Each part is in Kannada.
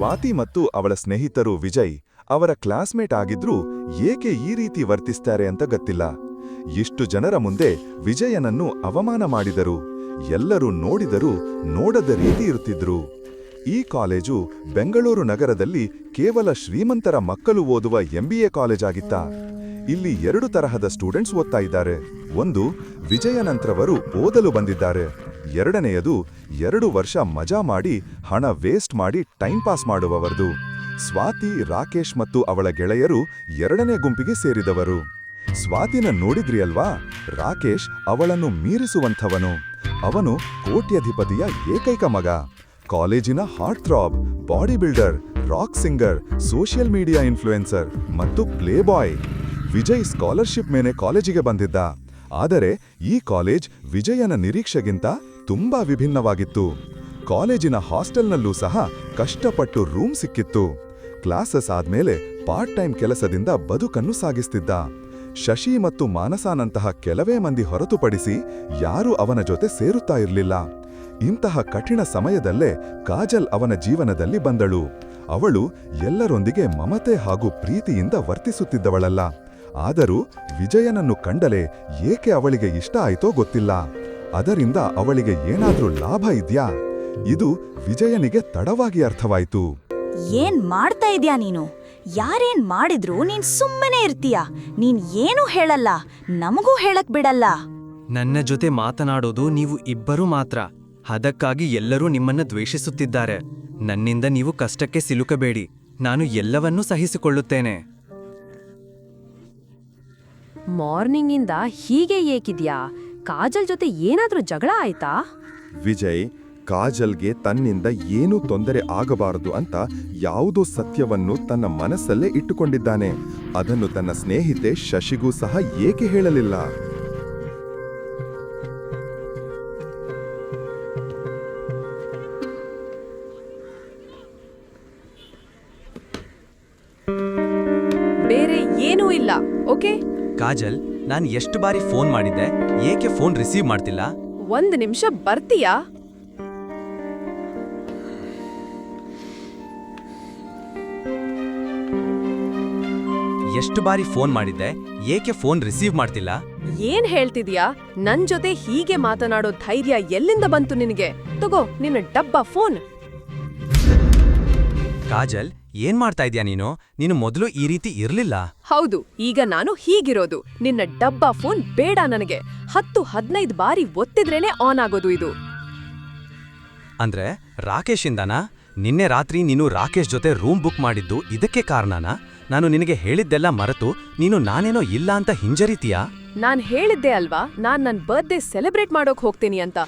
ಸ್ವಾತಿ ಮತ್ತು ಅವಳ ಸ್ನೇಹಿತರು ವಿಜಯ್ ಅವರ ಕ್ಲಾಸ್ಮೇಟ್ ಆಗಿದ್ರೂ ಏಕೆ ಈ ರೀತಿ ವರ್ತಿಸ್ತಾರೆ ಅಂತ ಗೊತ್ತಿಲ್ಲ. ಇಷ್ಟು ಜನರ ಮುಂದೆ ವಿಜಯನನ್ನು ಅವಮಾನ ಮಾಡಿದರು. ಎಲ್ಲರೂ ನೋಡಿದರೂ ನೋಡದ ರೀತಿ ಇರುತ್ತಿದ್ರು. ಈ ಕಾಲೇಜು ಬೆಂಗಳೂರು ನಗರದಲ್ಲಿ ಕೇವಲ ಶ್ರೀಮಂತರ ಮಕ್ಕಳು ಓದುವ MBA ಕಾಲೇಜ್ ಆಗಿತ್ತ. ಇಲ್ಲಿ 2 ತರಹದ ಸ್ಟೂಡೆಂಟ್ಸ್ ಓದ್ತಾ ಇದ್ದಾರೆ. ಒಂದು, ವಿಜಯನಂತ್ರವರು ಓದಲು ಬಂದಿದ್ದಾರೆ. ಎರಡನೆಯದು 2 ವರ್ಷ ಮಜಾ ಮಾಡಿ ಹಣ ವೇಸ್ಟ್ ಮಾಡಿ ಟೈಮ್ ಪಾಸ್ ಮಾಡುವವರದು. ಸ್ವಾತಿ, ರಾಕೇಶ್ ಮತ್ತು ಅವಳ ಗೆಳೆಯರು 2ನೇ ಗುಂಪಿಗೆ ಸೇರಿದವರು. ಸ್ವಾತಿನ ನೋಡಿದ್ರಿ ಅಲ್ವಾ? ರಾಕೇಶ್ ಅವಳನ್ನು ಮೀರಿಸುವಂಥವನು. ಅವನು ಕೋಟ್ಯಧಿಪತಿಯ ಏಕೈಕ ಮಗ. ಕಾಲೇಜಿನ heart throb, body builder, rock singer, social media influencer ಮತ್ತು ಪ್ಲೇ ಬಾಯ್. ವಿಜಯ್ ಸ್ಕಾಲರ್ಶಿಪ್ ಮೇಲೆ ಕಾಲೇಜಿಗೆ ಬಂದಿದ್ದ. ಆದರೆ ಈ ಕಾಲೇಜ್ ವಿಜಯನ ನಿರೀಕ್ಷೆಗಿಂತ ತುಂಬಾ ವಿಭಿನ್ನವಾಗಿತ್ತು. ಕಾಲೇಜಿನ ಹಾಸ್ಟೆಲ್ನಲ್ಲೂ ಸಹ ಕಷ್ಟಪಟ್ಟು ರೂಮ್ ಸಿಕ್ಕಿತ್ತು. ಕ್ಲಾಸಸ್ ಆದ್ಮೇಲೆ ಪಾರ್ಟ್ ಟೈಮ್ ಕೆಲಸದಿಂದ ಬದುಕನ್ನು ಸಾಗಿಸ್ತಿದ್ದ. ಶಶಿ ಮತ್ತು ಮಾನಸಾನಂತಹ ಕೆಲವೇ ಮಂದಿ ಹೊರತುಪಡಿಸಿ ಯಾರೂ ಅವನ ಜೊತೆ ಸೇರುತ್ತಾ ಇರಲಿಲ್ಲ. ಇಂತಹ ಕಠಿಣ ಸಮಯದಲ್ಲೇ ಕಾಜಲ್ ಅವನ ಜೀವನದಲ್ಲಿ ಬಂದಳು. ಅವಳು ಎಲ್ಲರೊಂದಿಗೆ ಮಮತೆ ಹಾಗೂ ಪ್ರೀತಿಯಿಂದ ವರ್ತಿಸುತ್ತಿದ್ದವಳಲ್ಲ. ಆದರೂ ವಿಜಯನನ್ನು ಕಂಡಲೇ ಏಕೆ ಅವಳಿಗೆ ಇಷ್ಟ ಆಯ್ತೋ ಗೊತ್ತಿಲ್ಲ. ಅದರಿಂದ ಅವಳಿಗೆ ಏನಾದ್ರೂ ಲಾಭ ಇದ್ಯಾ? ಇದು ವಿಜಯನಿಗೆ ತಡವಾಗಿ ಅರ್ಥವಾಯಿತು. ಏನ್ ಮಾಡ್ತಾ ಇದ್ಯಾ ನೀನು? ಯಾರೇನ್ ಮಾಡಿದ್ರು ನೀನ್ ಸುಮ್ಮನೆ ಇರ್ತೀಯ. ನೀನ್ ಏನೂ ಹೇಳಲ್ಲ, ನಮಗೂ ಹೇಳಕ್ ಬಿಡಲ್ಲ. ನನ್ನ ಜೊತೆ ಮಾತನಾಡೋದು ನೀವು ಇಬ್ಬರೂ ಮಾತ್ರ. ಅದಕ್ಕಾಗಿ ಎಲ್ಲರೂ ನಿಮ್ಮನ್ನ ದ್ವೇಷಿಸುತ್ತಿದ್ದಾರೆ. ನನ್ನಿಂದ ನೀವು ಕಷ್ಟಕ್ಕೆ ಸಿಲುಕಬೇಡಿ. ನಾನು ಎಲ್ಲವನ್ನೂ ಸಹಿಸಿಕೊಳ್ಳುತ್ತೇನೆ. ಮಾರ್ನಿಂಗಿಂದ ಹೀಗೆ ಏಕಿದ್ಯಾ? ಕಾಜಲ್ ಜೊತೆ ಏನಾದ್ರೂ ಜಗಳ ಆಯ್ತಾ? ವಿಜಯ್ ಕಾಜಲ್ಗೆ ತನ್ನಿಂದ ಏನೂ ತೊಂದರೆ ಆಗಬಾರದು ಅಂತ ಯಾವುದೋ ಸತ್ಯವನ್ನು ತನ್ನ ಮನಸ್ಸಲ್ಲೇ ಇಟ್ಟುಕೊಂಡಿದ್ದಾನೆ. ಅದನ್ನು ತನ್ನ ಸ್ನೇಹಿತೆ ಶಶಿಗೂ ಸಹ ಏಕೆ ಹೇಳಲಿಲ್ಲ? ಬೇರೆ ಏನೂ ಇಲ್ಲ, ಓಕೆ? ಕಾಜಲ್, ನಾನು ಎಷ್ಟು ಬಾರಿ ಫೋನ್ ಮಾಡಿದ್ದೆ, ಏಕೆ ಫೋನ್ ರಿಸೀವ್ ಮಾಡ್ತಿಲ್ಲ? 1 ನಿಮಿಷ ಬರ್ತೀಯಾ? ಎಷ್ಟು ಬಾರಿ ಫೋನ್ ಮಾಡಿದ್ದೆ, ಏಕೆ ಫೋನ್ ರಿಸೀವ್ ಮಾಡ್ತಿಲ್ಲ? ಏನ್ ಹೇಳ್ತಿದ್ಯಾ? ನನ್ ಜೊತೆ ಹೀಗೆ ಮಾತನಾಡೋ ಧೈರ್ಯ ಎಲ್ಲಿಂದ ಬಂತು ನಿನಗೆ? ತಗೋ ನಿನ್ನ ಡಬ್ಬಾ ಫೋನ್. ಕಾಜಲ್, ಏನ್ ಮಾಡ್ತಾ ಇದ್ಯಾ ನೀನು? ನೀನು ಮೊದಲು ಈ ರೀತಿ ಇರ್ಲಿಲ್ಲ. ಹೌದು, ಈಗ ನಾನು ಹೀಗಿರೋದು. ನಿನ್ನ ಡಬ್ಬಾ ಫೋನ್ ಬೇಡ ನನಗೆ. 10-15 ಬಾರಿ ಒತ್ತಿದ್ರೇನೆ ಆನ್ ಆಗೋದು ಇದು. ಅಂದ್ರೆ ರಾಕೇಶಿಂದನಾ? ನಿನ್ನೆ ರಾತ್ರಿ ನೀನು ರಾಕೇಶ್ ಜೊತೆ ರೂಮ್ ಬುಕ್ ಮಾಡಿದ್ದು ಇದಕ್ಕೆ ಕಾರಣನಾ? ನಾನು ನಿನಗೆ ಹೇಳಿದ್ದೆಲ್ಲ ಮರೆತು ನೀನು ನಾನೇನೋ ಇಲ್ಲ ಅಂತ ಹಿಂಜರಿತೀಯಾ? ನಾನ್ ಹೇಳಿದ್ದೆ ಅಲ್ವಾ, ನಾನ್ ನನ್ ಬರ್ತ್ಡೇ ಸೆಲೆಬ್ರೇಟ್ ಮಾಡೋಕ್ ಹೋಗ್ತೀನಿ ಅಂತ.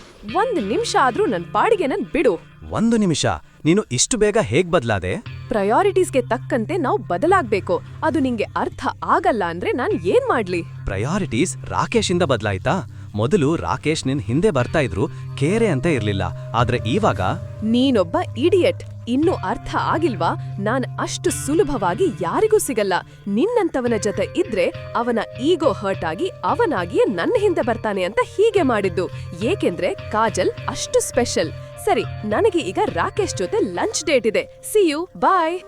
1 ನಿಮಿಷ ಆದ್ರೂ ನನ್ ಪಾಡಿಗೆ ನನ್ ಬಿಡು. 1 ನಿಮಿಷ? ನೀನು ಇಷ್ಟು ಬೇಗ ಹೇಗ್ ಬದ್ಲಾದೆ? ಪ್ರಯಾರಿಟೀಸ್ಗೆ ತಕ್ಕಂತೆ ನಾವು ಬದಲಾಗ್ಬೇಕು. ಅದು ನಿಂಗೆ ಅರ್ಥ ಆಗಲ್ಲ ಅಂದ್ರೆ ನಾನ್ ಏನ್ ಮಾಡ್ಲಿ? ಪ್ರಯಾರಿಟೀಸ್ ರಾಕೇಶಿಂದ ಬದ್ಲಾಯ್ತಾ? ಮೊದಲು ರಾಕೇಶ್ ನಿನ್ ಹಿಂದೆ ಬರ್ತಾ ಇದ್ರು, ಕೇರೆ ಅಂತ ಇರ್ಲಿಲ್ಲ. ಆದ್ರೆ ಈವಾಗ ನೀನೊಬ್ಬ ಇಡಿಯಟ್. ಇನ್ನು ಅರ್ಥ ಆಗಿಲ್ವಾ? ನಾನ್ ಅಷ್ಟು ಸುಲಭವಾಗಿ ಯಾರಿಗೂ ಸಿಗಲ್ಲ. ನಿನ್ನಂತವನ ಜೊತೆ ಇದ್ರೆ ಅವನ ಈಗೋ ಹರ್ಟ್ ಆಗಿ ಅವನಾಗಿಯೇ ನನ್ನ ಹಿಂದೆ ಬರ್ತಾನೆ ಅಂತ ಹೀಗೆ ಮಾಡಿದ್ದು. ಏಕೆಂದ್ರೆ ಕಾಜಲ್ ಅಷ್ಟು ಸ್ಪೆಷಲ್. ಸರಿ, ನನಗೆ ಈಗ ರಾಕೇಶ್ ಜೊತೆ ಲಂಚ್ ಡೇಟ್ ಇದೆ. ಸಿ ಯು, ಬಾಯ್.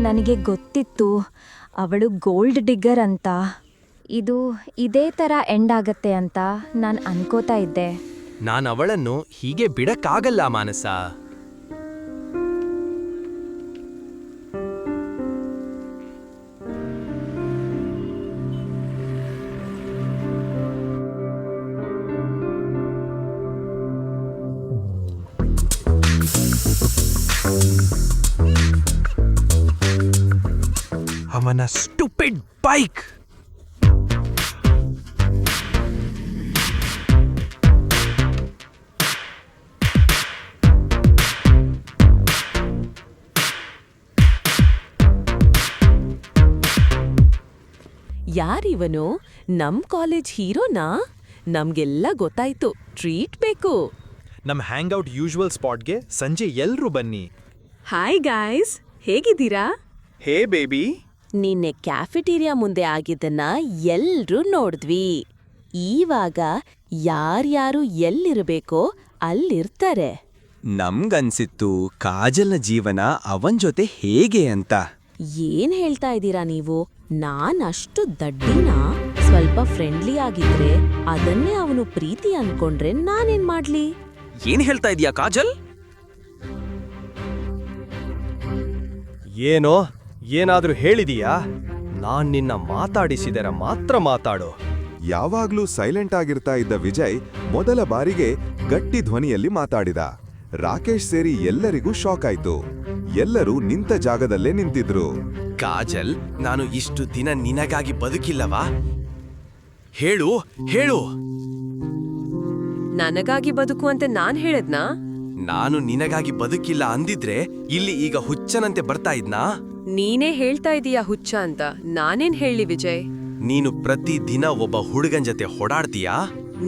ನನಗೆ ಗೊತ್ತಿತ್ತು ಅವಳು ಗೋಲ್ಡ್ ಡಿಗ್ಗರ್ ಅಂತ. ಇದು ಇದೇ ಥರ ಎಂಡ್ ಆಗತ್ತೆ ಅಂತ ನಾನು ಅನ್ಕೋತಾ ಇದ್ದೆ. ನಾನು ಅವಳನ್ನು ಹೀಗೆ ಬಿಡಕ್ಕಾಗಲ್ಲ ಮಾನಸ. ಅವನ ಸ್ಟುಪಿಡ್ ಬೈಕ್. ಯಾರಿವನು? ನಮ್ ಕಾಲೇಜ್ ಹೀರೋನಾ? ನಮ್ಗೆಲ್ಲ ಗೊತ್ತಾಯ್ತು, ಟ್ರೀಟ್ ಬೇಕು. ನಮ್ ಹ್ಯಾಂಗ್ಔಟ್ ಯೂಶುವಲ್ ಸ್ಪಾಟ್ಗೆ ಸಂಜೆ ಎಲ್ರೂ ಬನ್ನಿ. ಹಾಯ್ ಗಾಯ್ಸ್, ಹೇಗಿದ್ದೀರಾ? Hey baby. ನಿನ್ನೆ ಕ್ಯಾಫೆಟೀರಿಯಾ ಮುಂದೆ ಆಗಿದ್ದನ್ನ ಎಲ್ರೂ ನೋಡಿದ್ವಿ. ಈವಾಗ ಯಾರ್ಯಾರು ಎಲ್ಲಿರಬೇಕೋ ಅಲ್ಲಿರ್ತಾರೆ. ನಮ್ಗನ್ಸಿತ್ತು ಕಾಜಲ್ನ ಜೀವನ ಅವನ್ ಜೊತೆ ಹೇಗೆ ಅಂತ. ಏನ್ ಹೇಳ್ತಾ ಇದ್ದೀರಾ ನೀವು? ನಾನ್ ಅಷ್ಟು ದಡ್ಡಿನಾ? ಸ್ವಲ್ಪ ಫ್ರೆಂಡ್ಲಿ ಆಗಿದ್ರೆ ಅದನ್ನೇ ಅವನು ಪ್ರೀತಿ ಅನ್ಕೊಂಡ್ರೆ ನಾನೇನ್ ಮಾಡ್ಲಿ? ಏನ್ ಹೇಳ್ತಾ ಇದೀಯಾ ಕಾಜಲ್? ಏನೋ ಏನಾದ್ರೂ ಹೇಳಿದೀಯಾ? ನಾನ್ ನಿನ್ನ ಮಾತಾಡಿಸಿದರ ಮಾತ್ರ ಮಾತಾಡು. ಯಾವಾಗ್ಲೂ ಸೈಲೆಂಟ್ ಆಗಿರ್ತಾ ಇದ್ದ ವಿಜಯ್ ಮೊದಲ ಬಾರಿಗೆ ಗಟ್ಟಿ ಧ್ವನಿಯಲ್ಲಿ ಮಾತಾಡಿದ. ರಾಕೇಶ್ ಸೇರಿ ಎಲ್ಲರಿಗೂ ಶಾಕ್ ಆಯ್ತು. ಎಲ್ಲರೂ ನಿಂತ ಜಾಗದಲ್ಲೇ ನಿಂತಿದ್ರು. ಕಾಜಲ್, ನಾನು ಇಷ್ಟು ದಿನ ನಿನಗಾಗಿ ಬದುಕಿಲ್ಲವಾ? ಹೇಳು ಹೇಳು. ನನಗಾಗಿ ಬದುಕು ಅಂತ ನಾನ್ ಹೇಳದ್ನಾ? ನಾನು ನಿನಗಾಗಿ ಬದುಕಿಲ್ಲ ಅಂದಿದ್ರೆ ಇಲ್ಲಿ ಈಗ ಹುಚ್ಚನಂತೆ ಬರ್ತಾ ಇದ್ನಾ? ನೀನೇ ಹೇಳ್ತಾ ಇದೀಯಾ ಹುಚ್ಚ ಅಂತ. ನಾನೇನ್ ಹೇಳಿ ವಿಜಯ್? ನೀನು ಪ್ರತಿ ದಿನ ಒಬ್ಬ ಹುಡುಗನ್ ಜೊತೆ ಹೊಡಾಡ್ತೀಯಾ?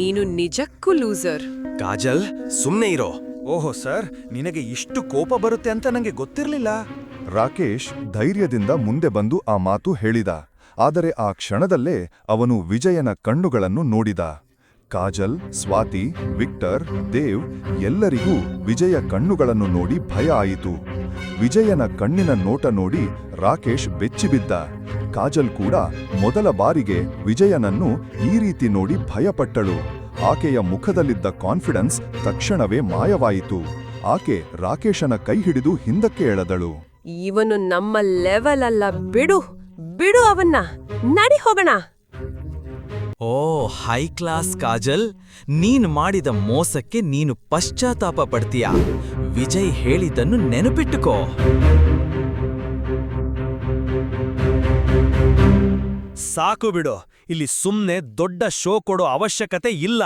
ನೀನು ನಿಜಕ್ಕೂ ಲೂಸರ್. ಕಾಜಲ್, ಸುಮ್ನೆ ಇರೋ. ಓಹೋ ಸರ್, ನಿನಗೆ ಇಷ್ಟು ಕೋಪ ಬರುತ್ತೆ ಅಂತ ನಂಗೆ ಗೊತ್ತಿರ್ಲಿಲ್ಲ. ರಾಕೇಶ್ ಧೈರ್ಯದಿಂದ ಮುಂದೆ ಬಂದು ಆ ಮಾತು ಹೇಳಿದ. ಆದರೆ ಆ ಕ್ಷಣದಲ್ಲೇ ಅವನು ವಿಜಯನ ಕಣ್ಣುಗಳನ್ನು ನೋಡಿದ. ಕಾಜಲ್, ಸ್ವಾತಿ, ವಿಕ್ಟರ್, ದೇವ್ ಎಲ್ಲರಿಗೂ ವಿಜಯ ಕಣ್ಣುಗಳನ್ನು ನೋಡಿ ಭಯ ಆಯಿತು. ವಿಜಯನ ಕಣ್ಣಿನ ನೋಟ ನೋಡಿ ರಾಕೇಶ್ ಬೆಚ್ಚಿಬಿದ್ದ. ಕಾಜಲ್ ಕೂಡ ಮೊದಲ ಬಾರಿಗೆ ವಿಜಯನನ್ನು ಈ ರೀತಿ ನೋಡಿ ಭಯಪಟ್ಟಳು. ಆಕೆಯ ಮುಖದಲ್ಲಿದ್ದ ಕಾನ್ಫಿಡೆನ್ಸ್ ತಕ್ಷಣವೇ ಮಾಯವಾಯಿತು. ಆಕೆ ರಾಕೇಶನ ಕೈ ಹಿಡಿದು ಹಿಂದಕ್ಕೆ ಎಳೆದಳು. ಇವನು ನಮ್ಮ ಲೆವೆಲ್ ಅಲ್ಲ, ಬಿಡು ಬಿಡು ಅವನ್ನ, ನಡಿ ಹೋಗೋಣ. ಓ ಹೈ ಕ್ಲಾಸ್ ಕಾಜಲ್, ನೀನ್ ಮಾಡಿದ ಮೋಸಕ್ಕೆ ನೀನು ಪಶ್ಚಾತ್ತಾಪ ಪಡ್ತೀಯ. ವಿಜಯ್ ಹೇಳಿದ್ದನ್ನು ನೆನಪಿಟ್ಟುಕೋ. ಸಾಕು ಬಿಡು, ಇಲ್ಲಿ ಸುಮ್ನೆ ದೊಡ್ಡ ಶೋ ಕೊಡೋ ಅವಶ್ಯಕತೆ ಇಲ್ಲ.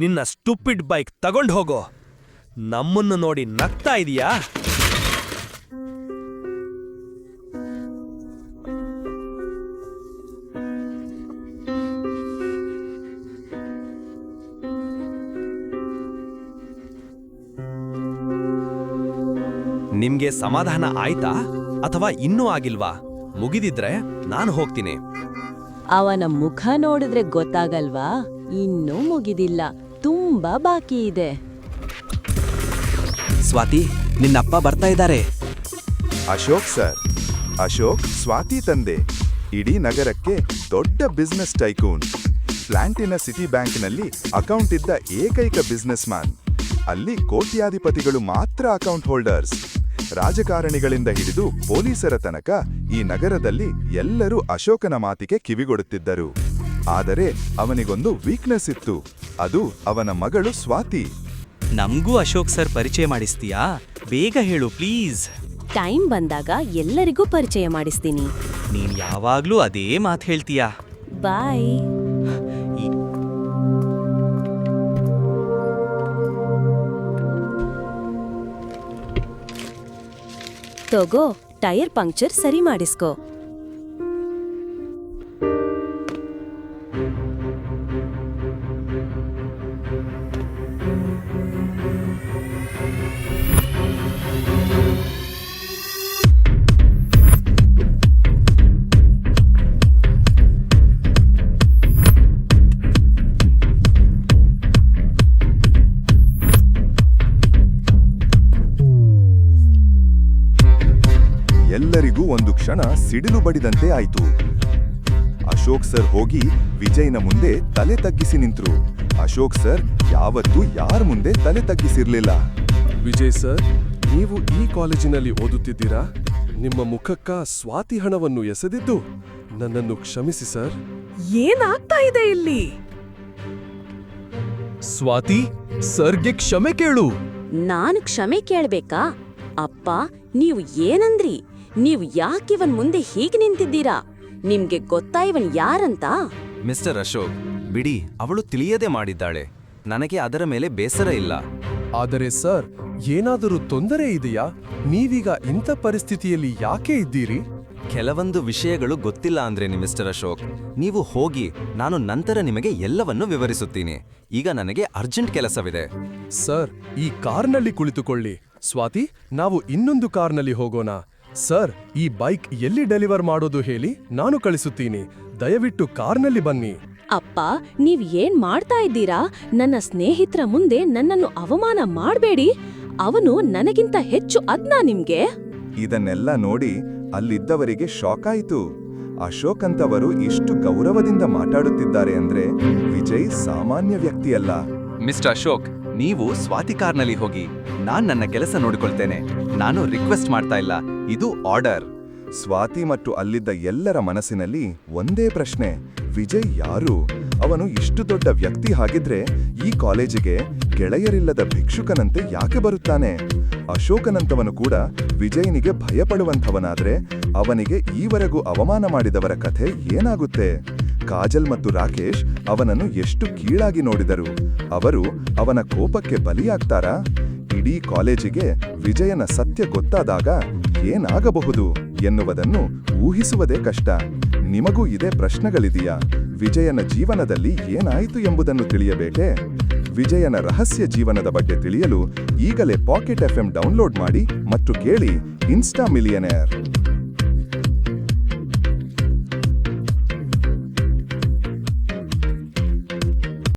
ನಿನ್ನ ಸ್ಟುಪಿಡ್ ಬೈಕ್ ತಗೊಂಡ್ ಹೋಗೋ. ನಮ್ಮನ್ನು ನೋಡಿ ನಗ್ತಾ ಇದೀಯಾ? ನಿಮ್ಗೆ ಸಮಾಧಾನ ಆಯ್ತಾ ಅಥವಾ ಇನ್ನೂ ಆಗಿಲ್ವಾ? ಮುಗಿದಿದ್ರೆ ನಾನು ಹೋಗ್ತೀನಿ. ಅವನ ಮುಖ ನೋಡಿದ್ರೆ ಗೊತ್ತಾಗಲ್ವಾ? ಇನ್ನೂ ಮುಗಿದಿಲ್ಲ, ತುಂಬಾ ಬಾಕಿ ಇದೆ. ಸ್ವಾತಿ, ನಿನ್ನಪ್ಪ ಬರ್ತಾ ಇದ್ದಾರೆ. ಅಶೋಕ್ ಸರ್. ಅಶೋಕ್ ಸ್ವಾತಿ ತಂದೆ. ಇಡೀ ನಗರಕ್ಕೆ ದೊಡ್ಡ ಬಿಸ್ನೆಸ್ ಟೈಕೂನ್. ಪ್ಲಾಂಟಿನ ಸಿಟಿ ಬ್ಯಾಂಕ್ನಲ್ಲಿ ಅಕೌಂಟ್ ಇದ್ದ ಏಕೈಕ ಬಿಸ್ನೆಸ್ ಮ್ಯಾನ್. ಅಲ್ಲಿ ಕೋಟ್ಯಾಧಿಪತಿಗಳು ಮಾತ್ರ ಅಕೌಂಟ್ ಹೋಲ್ಡರ್ಸ್. ರಾಜಕಾರಣಿಗಳಿಂದ ಹಿಡಿದು ಪೊಲೀಸರ ತನಕ ಈ ನಗರದಲ್ಲಿ ಎಲ್ಲರೂ ಅಶೋಕನ ಮಾತಿಗೆ ಕಿವಿಗೊಡುತ್ತಿದ್ದರು. ಆದರೆ ಅವನಿಗೊಂದು ವೀಕ್ನೆಸ್ ಇತ್ತು. ಅದು ಅವನ ಮಗಳು ಸ್ವಾತಿ. ನಮ್ಗೂ ಅಶೋಕ್ ಸರ್ ಪರಿಚಯ ಮಾಡಿಸ್ತೀಯಾ? ಬೇಗ ಹೇಳು ಪ್ಲೀಸ್. ಟೈಮ್ ಬಂದಾಗ ಎಲ್ಲರಿಗೂ ಪರಿಚಯ ಮಾಡಿಸ್ತೀನಿ. ನೀನ್ ಯಾವಾಗ್ಲೂ ಅದೇ ಮಾತು ಹೇಳ್ತೀಯಾ. ಬಾಯ್. ತಗೋ, ಟೈರ್ ಪಂಕ್ಚರ್ ಸರಿ ಮಾಡಿಸ್ಕೋ. ಎಲ್ಲರಿಗೂ ಒಂದು ಕ್ಷಣ ಸಿಡಿಲು ಬಡಿದಂತೆ ಆಯಿತು. ಅಶೋಕ್ ಸರ್ ಹೋಗಿ ವಿಜಯ್ನ ಮುಂದೆ ತಲೆ ತಗ್ಗಿಸಿ ನಿಂತರು. ಅಶೋಕ್ ಸರ್ ಯಾವತ್ತೂ ಯಾರ ಮುಂದೆ ತಲೆ ತಗ್ಗಿಸಿರ್ಲಿಲ್ಲ. ವಿಜಯ್ ಸರ್, ನೀವು ಈ ಕಾಲೇಜಿನಲ್ಲಿ ಓದುತ್ತಿದ್ದೀರಾ? ನಿಮ್ಮ ಮುಖಕ್ಕ ಸ್ವಾತಿ ಹಣವನ್ನು ಎಸೆದಿದ್ದು ನನ್ನನ್ನು ಕ್ಷಮಿಸಿ ಸರ್. ಏನಾಗ್ತಾ ಇದೆ ಇಲ್ಲಿ? ಸ್ವಾತಿ, ಸರ್ಗೆ ಕ್ಷಮೆ ಕೇಳು. ನಾನು ಕ್ಷಮೆ ಕೇಳ್ಬೇಕಾ? ಅಪ್ಪ, ನೀವು ಏನಂದ್ರಿ? ನೀವು ಯಾಕಿವನ್ ಮುಂದೆ ಹೀಗೆ ನಿಂತಿದ್ದೀರಾ? ನಿಮ್ಗೆ ಗೊತ್ತಾ ಇವನ್ ಯಾರಂತ? ಮಿಸ್ಟರ್ ಅಶೋಕ್, ಬಿಡಿ, ಅವಳು ತಿಳಿಯದೆ ಮಾಡಿದ್ದಾಳೆ. ನನಗೆ ಅದರ ಮೇಲೆ ಬೇಸರ ಇಲ್ಲ. ಆದರೆ ಸರ್, ಏನಾದರೂ ತೊಂದರೆ ಇದೆಯಾ? ನೀವೀಗ ಇಂಥ ಪರಿಸ್ಥಿತಿಯಲ್ಲಿ ಯಾಕೆ ಇದ್ದೀರಿ? ಕೆಲವೊಂದು ವಿಷಯಗಳು ಗೊತ್ತಿಲ್ಲ ಅಂದ್ರೆ ಮಿಸ್ಟರ್ ಅಶೋಕ್, ನೀವು ಹೋಗಿ, ನಾನು ನಂತರ ನಿಮಗೆ ಎಲ್ಲವನ್ನೂ ವಿವರಿಸುತ್ತೀನಿ. ಈಗ ನನಗೆ ಅರ್ಜೆಂಟ್ ಕೆಲಸವಿದೆ. ಸರ್, ಈ ಕಾರ್ನಲ್ಲಿ ಕುಳಿತುಕೊಳ್ಳಿ. ಸ್ವಾತಿ, ನಾವು ಇನ್ನೊಂದು ಕಾರ್ನಲ್ಲಿ ಹೋಗೋಣ. ಸರ್, ಈ ಬೈಕ್ ಎಲ್ಲಿ ಡೆಲಿವರ್ ಮಾಡೋದು ಹೇಳಿ, ನಾನು ಕಳಿಸುತ್ತೀನಿ. ದಯವಿಟ್ಟು ಕಾರ್ನಲ್ಲಿ ಬನ್ನಿ. ಅಪ್ಪ, ನೀವ್ ಏನ್ ಮಾಡ್ತಾ ಇದ್ದೀರಾ? ನನ್ನ ಸ್ನೇಹಿತರ ಮುಂದೆ ನನ್ನನ್ನು ಅವಮಾನ ಮಾಡ್ಬೇಡಿ. ಅವನು ನನಗಿಂತ ಹೆಚ್ಚು ಅದ್ನಾ ನಿಮ್ಗೆ? ಇದನ್ನೆಲ್ಲ ನೋಡಿ ಅಲ್ಲಿದ್ದವರಿಗೆ ಶಾಕ್ ಆಯಿತು. ಅಶೋಕ್ ಅಂತವರು ಇಷ್ಟು ಗೌರವದಿಂದ ಮಾತಾಡುತ್ತಿದ್ದಾರೆ ಅಂದ್ರೆ ವಿಜಯ್ ಸಾಮಾನ್ಯ ವ್ಯಕ್ತಿಯಲ್ಲ. ಮಿಸ್ಟರ್ ಅಶೋಕ್, ನೀವು ಸ್ವಾತಿ ಕಾರ್ನಲ್ಲಿ ಹೋಗಿ. ನಾನ್ ನನ್ನ ಕೆಲಸ ನೋಡಿಕೊಳ್ತೇನೆ. ನಾನು ರಿಕ್ವೆಸ್ಟ್ ಮಾಡ್ತಾ ಇಲ್ಲ, ಇದು ಆರ್ಡರ್. ಸ್ವಾತಿ ಮತ್ತು ಅಲ್ಲಿದ್ದ ಎಲ್ಲರ ಮನಸ್ಸಿನಲ್ಲಿ ಒಂದೇ ಪ್ರಶ್ನೆ, ವಿಜಯ್ ಯಾರು? ಅವನು ಇಷ್ಟು ದೊಡ್ಡ ವ್ಯಕ್ತಿ ಆಗಿದ್ರೆ ಈ ಕಾಲೇಜಿಗೆ ಗೆಳೆಯರಿಲ್ಲದ ಭಿಕ್ಷುಕನಂತೆ ಯಾಕೆ ಬರುತ್ತಾನೆ? ಅಶೋಕನಂತವನು ಕೂಡ ವಿಜಯನಿಗೆ ಭಯಪಡುವಂಥವನಾದ್ರೆ ಅವನಿಗೆ ಈವರೆಗೂ ಅವಮಾನ ಮಾಡಿದವರ ಕಥೆ ಏನಾಗುತ್ತೆ? ಕಾಜಲ್ ಮತ್ತು ರಾಕೇಶ್ ಅವನನ್ನು ಎಷ್ಟು ಕೀಳಾಗಿ ನೋಡಿದರು. ಅವರು ಅವನ ಕೋಪಕ್ಕೆ ಬಲಿಯಾಗ್ತಾರಾ? ಇಡೀ ಕಾಲೇಜಿಗೆ ವಿಜಯನ ಸತ್ಯ ಗೊತ್ತಾದಾಗ ಏನಾಗಬಹುದು ಎನ್ನುವುದನ್ನು ಊಹಿಸುವುದೇ ಕಷ್ಟ. ನಿಮಗೂ ಇದೇ ಪ್ರಶ್ನೆಗಳಿದೆಯಾ? ವಿಜಯನ ಜೀವನದಲ್ಲಿ ಏನಾಯಿತು ಎಂಬುದನ್ನು ತಿಳಿಯಬೇಕೇ? ವಿಜಯನ ರಹಸ್ಯ ಜೀವನದ ಬಗ್ಗೆ ತಿಳಿಯಲು ಈಗಲೇ ಪಾಕೆಟ್ FM ಡೌನ್ಲೋಡ್ ಮಾಡಿ ಮತ್ತು ಕೇಳಿ ಇನ್ಸ್ಟಾ ಮಿಲಿಯನೇರ್.